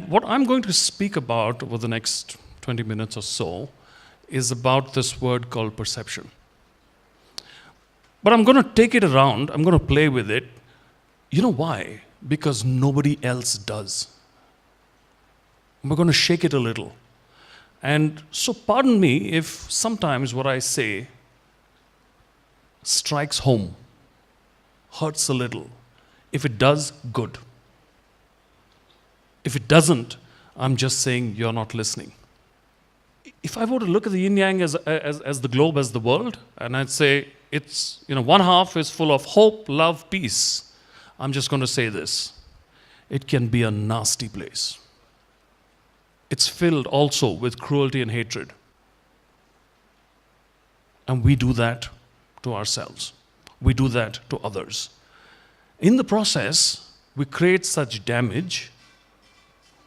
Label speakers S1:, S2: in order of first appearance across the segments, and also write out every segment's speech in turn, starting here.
S1: What I'm going to speak about over the next 20 minutes or so is about this word called perception. But I'm going to take it around, I'm going to play with it. You know why? Because nobody else does. We're going to shake it a little. And so pardon me if sometimes what I say strikes home, hurts a little. If it does, good. If it doesn't, I'm just saying you're not listening. If I were to look at the yin-yang as the globe, as the world, and I'd say it's, one half is full of hope, love, peace, I'm just going to say this. It can be a nasty place. It's filled also with cruelty and hatred. And we do that to ourselves. We do that to others. In the process, we create such damage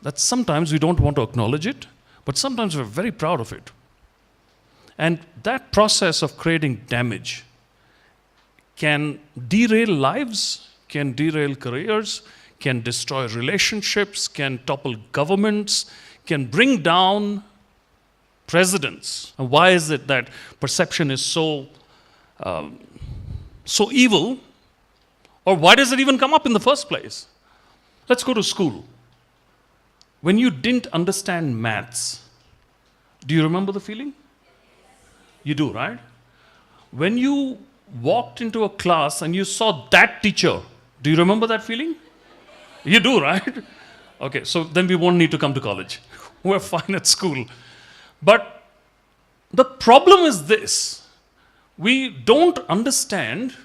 S1: that sometimes we don't want to acknowledge it, but sometimes we're very proud of it. And that process of creating damage can derail lives, can derail careers, can destroy relationships, can topple governments, can bring down presidents. And why is it that perception is so evil? Or why does it even come up in the first place? Let's go to school. When you didn't understand maths, do you remember the feeling? You do, right? When you walked into a class and you saw that teacher, do you remember that feeling? You do, right? Okay, so then we won't need to come to college. We're fine at school. But the problem is this. We don't understand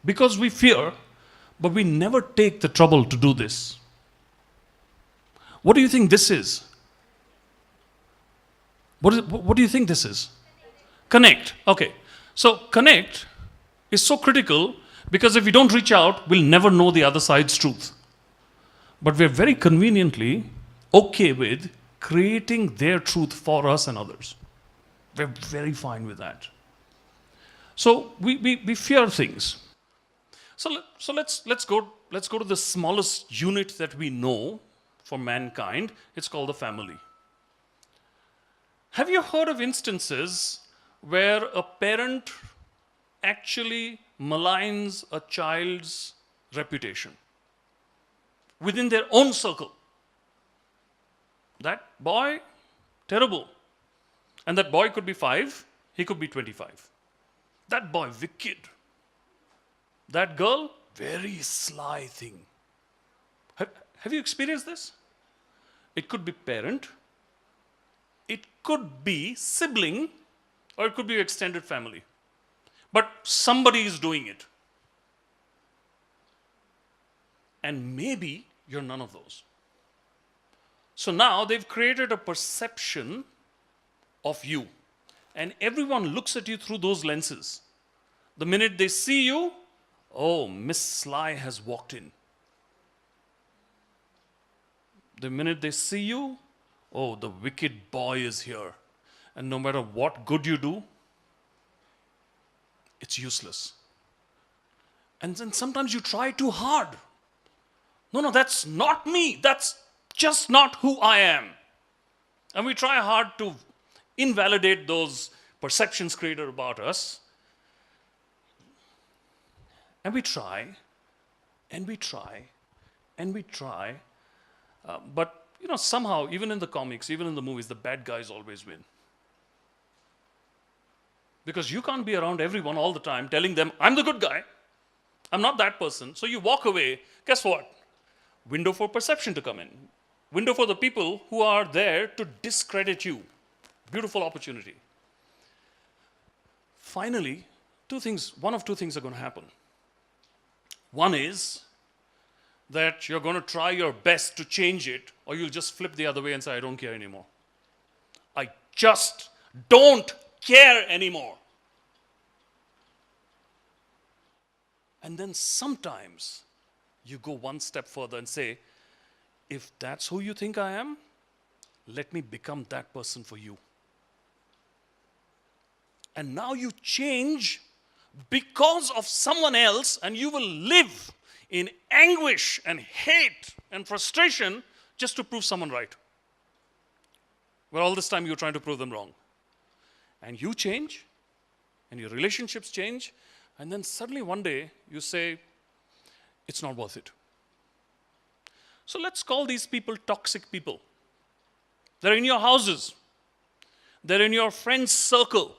S1: because we fear, but we never take the trouble to do this. What do you think this is? What do you think this is? Connect. Okay. So connect is so critical because if we don't reach out, we'll never know the other side's truth. But we're very conveniently okay with creating their truth for us and others. We're very fine with that. So we fear things. So let's go to the smallest unit that we know for mankind. It's called the family. Have you heard of instances where a parent actually maligns a child's reputation within their own circle? That boy, terrible. And that boy could be 5, he could be 25. That boy, wicked. That girl, very sly thing. Have you experienced this? It could be parent, it could be sibling, or it could be extended family. But somebody is doing it. And maybe you're none of those. So now they've created a perception of you. And everyone looks at you through those lenses. The minute they see you, oh, Miss Sly has walked in. The minute they see you, oh, the wicked boy is here. And no matter what good you do, it's useless. And then sometimes you try too hard. No, that's not me. That's just not who I am. And we try hard to invalidate those perceptions created about us. And we try, and we try, and we try. But, somehow, even in the comics, even in the movies, the bad guys always win. Because you can't be around everyone all the time telling them, I'm the good guy. I'm not that person. So you walk away. Guess what? Window for perception to come in. Window for the people who are there to discredit you. Beautiful opportunity. Finally, one of two things are going to happen. One is that you're going to try your best to change it, or you'll just flip the other way and say, I don't care anymore. I just don't care anymore. And then sometimes you go one step further and say, if that's who you think I am, let me become that person for you. And now you change because of someone else, and you will live in anguish and hate and frustration just to prove someone right. Well, all this time you're trying to prove them wrong. And you change, and your relationships change, and then suddenly one day you say, it's not worth it. So let's call these people toxic people. They're in your houses. They're in your friends' circle.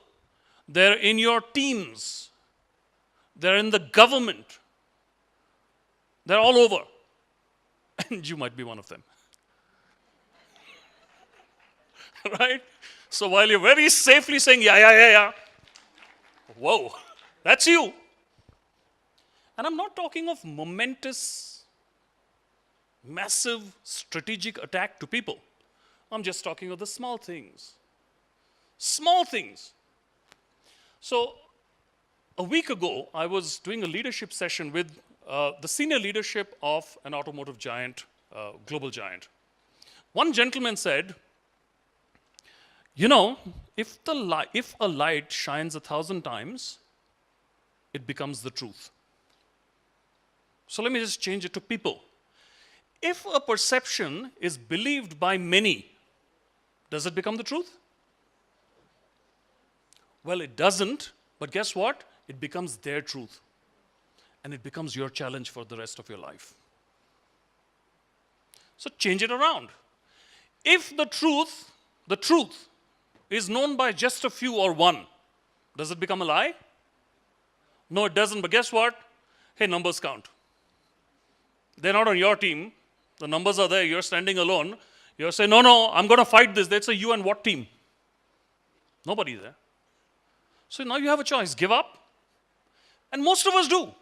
S1: They're in your teams. They're in the government. They're all over. And you might be one of them. Right? So while you're very safely saying, yeah, whoa, that's you. And I'm not talking of momentous, massive, strategic attack to people. I'm just talking of the small things. Small things. So a week ago, I was doing a leadership session with the senior leadership of an automotive giant, global giant. One gentleman said, you know, if a light shines 1,000 times, it becomes the truth. So let me just change it to people. If a perception is believed by many, does it become the truth? Well, it doesn't, but guess what? It becomes their truth. And it becomes your challenge for the rest of your life. So change it around. If the truth is known by just a few or one, does it become a lie? No, it doesn't, but guess what? Hey, numbers count. They're not on your team. The numbers are there. You're standing alone. You're saying, no, I'm going to fight this. They'd say, you and what team? Nobody there. So now you have a choice. Give up. And most of us do.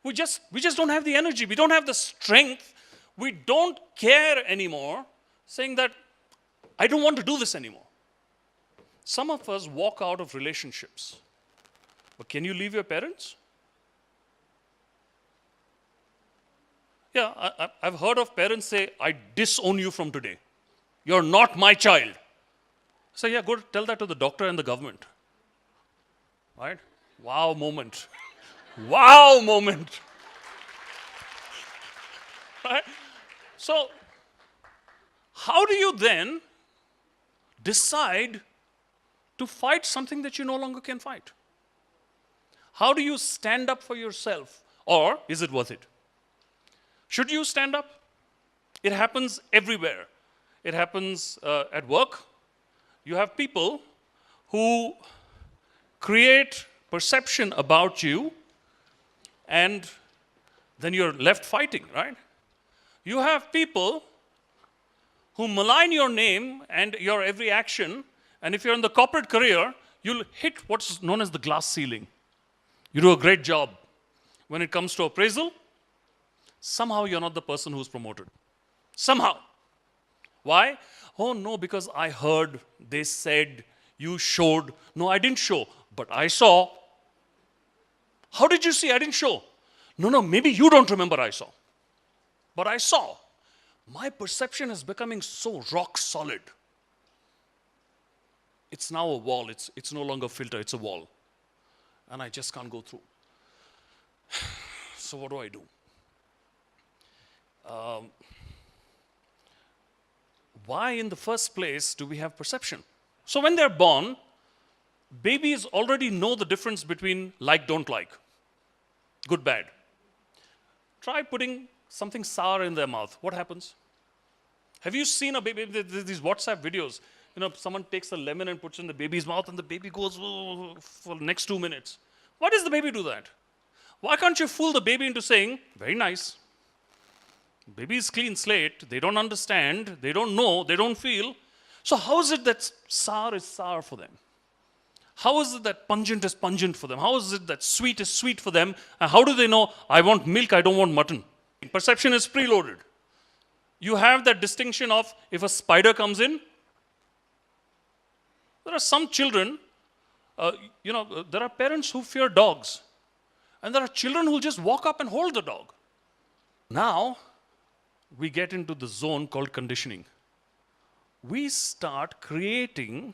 S1: We just don't have the energy. We don't have the strength. We don't care anymore, saying that I don't want to do this anymore. Some of us walk out of relationships. But can you leave your parents? Yeah, I've heard of parents say, I disown you from today. You're not my child. So yeah, go tell that to the doctor and the government. Right? Wow moment. Wow moment. Right? So, how do you then decide to fight something that you no longer can fight? How do you stand up for yourself? Or is it worth it? Should you stand up? It happens everywhere. It happens at work. You have people who create perception about you, and then you're left fighting, right? You have people who malign your name and your every action, and if you're in the corporate career, you'll hit what's known as the glass ceiling. You do a great job. When it comes to appraisal, somehow you're not the person who's promoted. Somehow. Why? Oh no, because I heard, they said, you showed. No, I didn't show, but I saw. How did you see? I didn't show. No, maybe you don't remember I saw. But I saw. My perception is becoming so rock solid. It's now a wall. It's no longer a filter, it's a wall. And I just can't go through. So what do I do? Why in the first place do we have perception? So when they're born, babies already know the difference between like, don't like, good, bad. Try putting something sour in their mouth. What happens? Have you seen a baby, these WhatsApp videos, someone takes a lemon and puts it in the baby's mouth and the baby goes for the next 2 minutes. Why does the baby do that? Why can't you fool the baby into saying, very nice. Baby is clean slate, they don't understand, they don't know, they don't feel. So how is it that sour is sour for them? How is it that pungent is pungent for them? How is it that sweet is sweet for them? And how do they know, I want milk, I don't want mutton? Perception is preloaded. You have that distinction of if a spider comes in. There are some children, there are parents who fear dogs. And there are children who will just walk up and hold the dog. Now, we get into the zone called conditioning. We start creating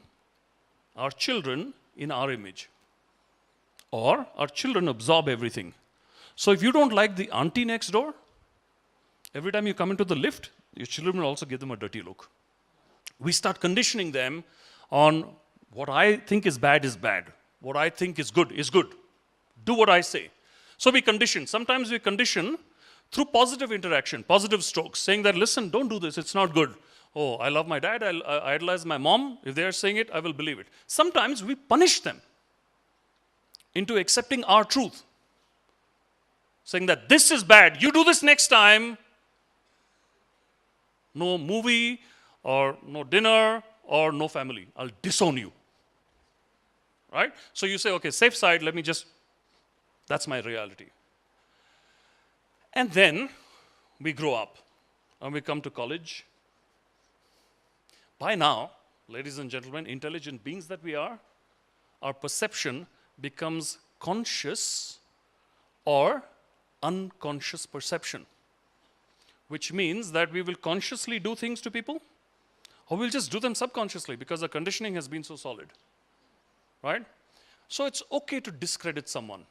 S1: our children in our image. Or our children absorb everything. So if you don't like the auntie next door, Every time you come into the lift, your children will also give them a dirty look. We start conditioning them on what I think is bad is bad. What I think is good is good. Do what I say. So we condition. Sometimes we condition through positive interaction, positive strokes, saying that, listen, don't do this, it's not good. Oh, I love my dad, I idolize my mom. If they are saying it, I will believe it. Sometimes we punish them into accepting our truth, saying that this is bad, you do this next time. No movie, or no dinner, or no family. I'll disown you. Right? So you say, okay, safe side, let me just, that's my reality. And then we grow up and we come to college. By now, ladies and gentlemen, intelligent beings that we are, our perception becomes conscious or unconscious perception, which means that we will consciously do things to people, or we'll just do them subconsciously because the conditioning has been so solid. Right? So it's okay to discredit someone.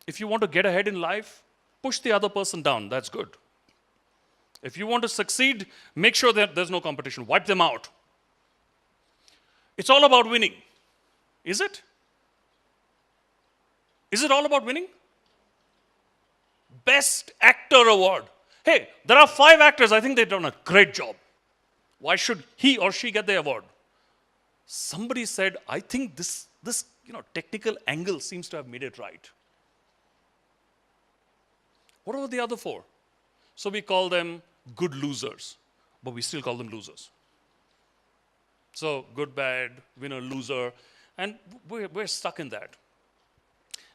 S1: If you want to get ahead in life, push the other person down. That's good. If you want to succeed, make sure that there's no competition. Wipe them out. It's all about winning. Is it? Is it all about winning? Best Actor Award. Hey, there are 5 actors. I think they've done a great job. Why should he or she get the award? Somebody said, I think this technical angle seems to have made it right. What about the other 4? So we call them good losers, but we still call them losers. So good, bad, winner, loser, and we're stuck in that.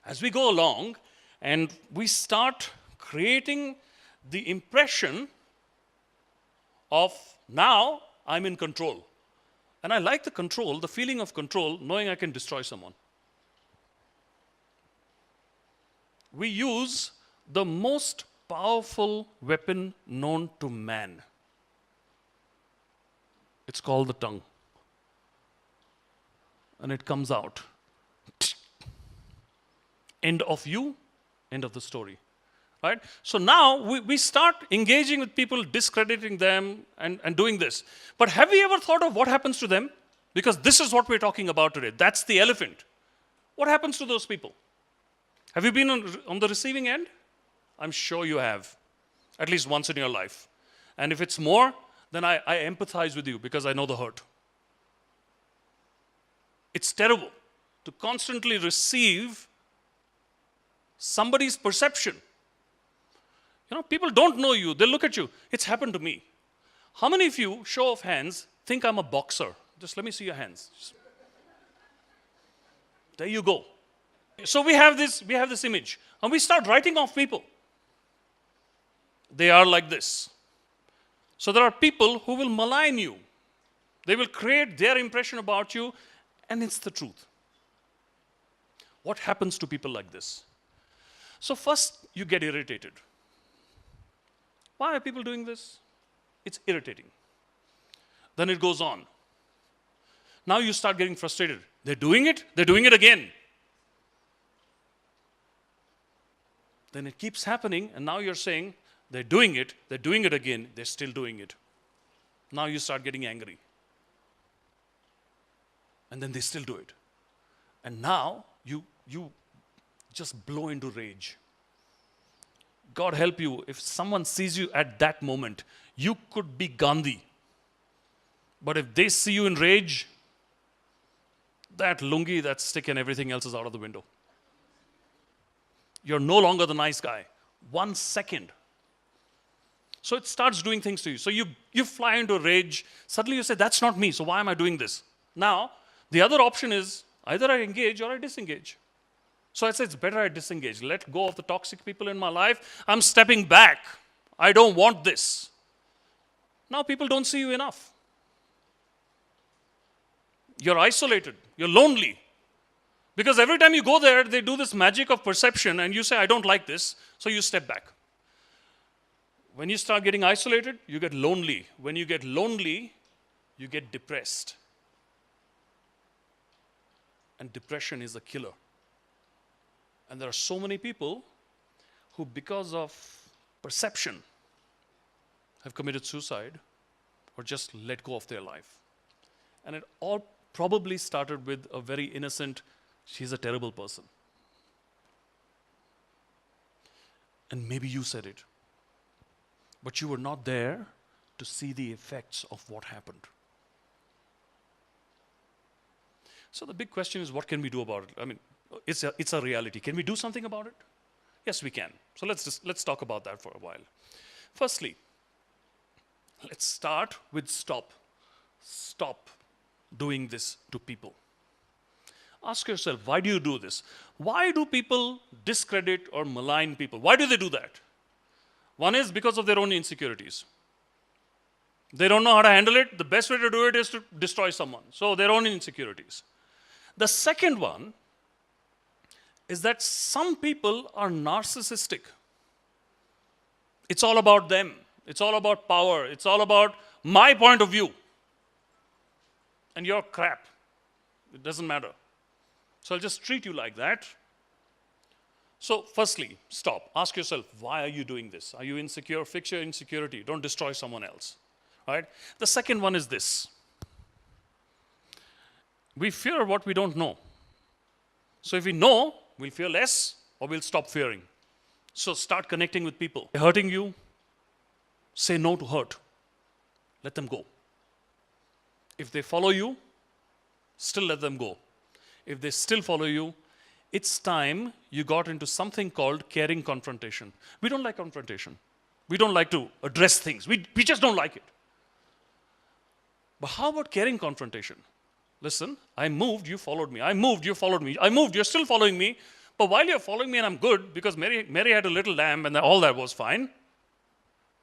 S1: As we go along and we start creating the impression of now I'm in control. And I like the control, the feeling of control, knowing I can destroy someone. We use the most powerful weapon known to man. It's called the tongue. And it comes out. End of you, end of the story. Right? So now we start engaging with people, discrediting them, and doing this. But have we ever thought of what happens to them? Because this is what we're talking about today. That's the elephant. What happens to those people? Have you been on the receiving end? I'm sure you have, at least once in your life. And if it's more, then I empathize with you because I know the hurt. It's terrible to constantly receive somebody's perception. People don't know you. They look at you. It's happened to me. How many of you, show of hands, think I'm a boxer? Just let me see your hands. There you go. So we have this image, and we start writing off people. They are like this. So there are people who will malign you. They will create their impression about you, and it's the truth. What happens to people like this? So first, you get irritated. Why are people doing this? It's irritating. Then it goes on. Now you start getting frustrated. They're doing it again. Then it keeps happening, and now you're saying, they're doing it again, they're still doing it. Now you start getting angry. And then they still do it. And now you just blow into rage. God help you, if someone sees you at that moment, you could be Gandhi. But if they see you in rage, that lungi, that stick, and everything else is out of the window. You're no longer the nice guy. 1 second. So it starts doing things to you. So you fly into rage. Suddenly you say, that's not me, so why am I doing this? Now, the other option is either I engage or I disengage. So I say it's better I disengage. Let go of the toxic people in my life. I'm stepping back. I don't want this. Now people don't see you enough. You're isolated. You're lonely. Because every time you go there, they do this magic of perception and you say, I don't like this, so you step back. When you start getting isolated, you get lonely. When you get lonely, you get depressed. And depression is a killer. And there are so many people who, because of perception, have committed suicide or just let go of their life. And it all probably started with a very innocent, she's a terrible person. And maybe you said it. But you were not there to see the effects of what happened. So the big question is, what can we do about it? I mean, it's a reality. Can we do something about it? Yes, we can. So let's talk about that for a while. Firstly, let's start with stop. Stop doing this to people. Ask yourself, why do you do this? Why do people discredit or malign people? Why do they do that? One is because of their own insecurities. They don't know how to handle it. The best way to do it is to destroy someone. So their own insecurities. The second one is that some people are narcissistic. It's all about them. It's all about power. It's all about my point of view. And you're crap. It doesn't matter. So I'll just treat you like that. So firstly, stop. Ask yourself, why are you doing this? Are you insecure? Fix your insecurity. Don't destroy someone else. Right? The second one is this. We fear what we don't know. So if we know, we'll fear less or we'll stop fearing. So start connecting with people. They're hurting you. Say no to hurt. Let them go. If they follow you, still let them go. If they still follow you, it's time you got into something called caring confrontation. We don't like confrontation. We don't like to address things. We just don't like it. But how about caring confrontation? Listen, I moved, you followed me. I moved, you followed me. I moved, you're still following me. But while you're following me and I'm good, because Mary had a little lamb and all that was fine,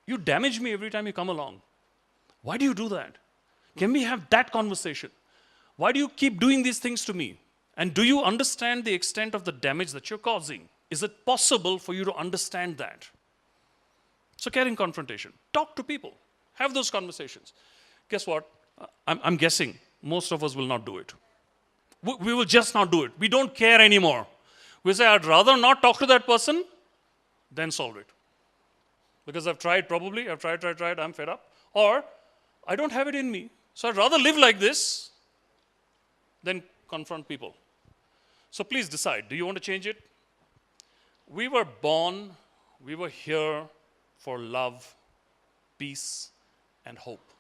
S1: you damage me every time you come along. Why do you do that? Can we have that conversation? Why do you keep doing these things to me? And do you understand the extent of the damage that you're causing? Is it possible for you to understand that? So caring confrontation. Talk to people. Have those conversations. Guess what? I'm guessing most of us will not do it. We will just not do it. We don't care anymore. We say, I'd rather not talk to that person than solve it. Because I've tried, I'm fed up. Or I don't have it in me. So I'd rather live like this than confront people. So please decide, do you want to change it? We were born, we were here for love, peace, and hope.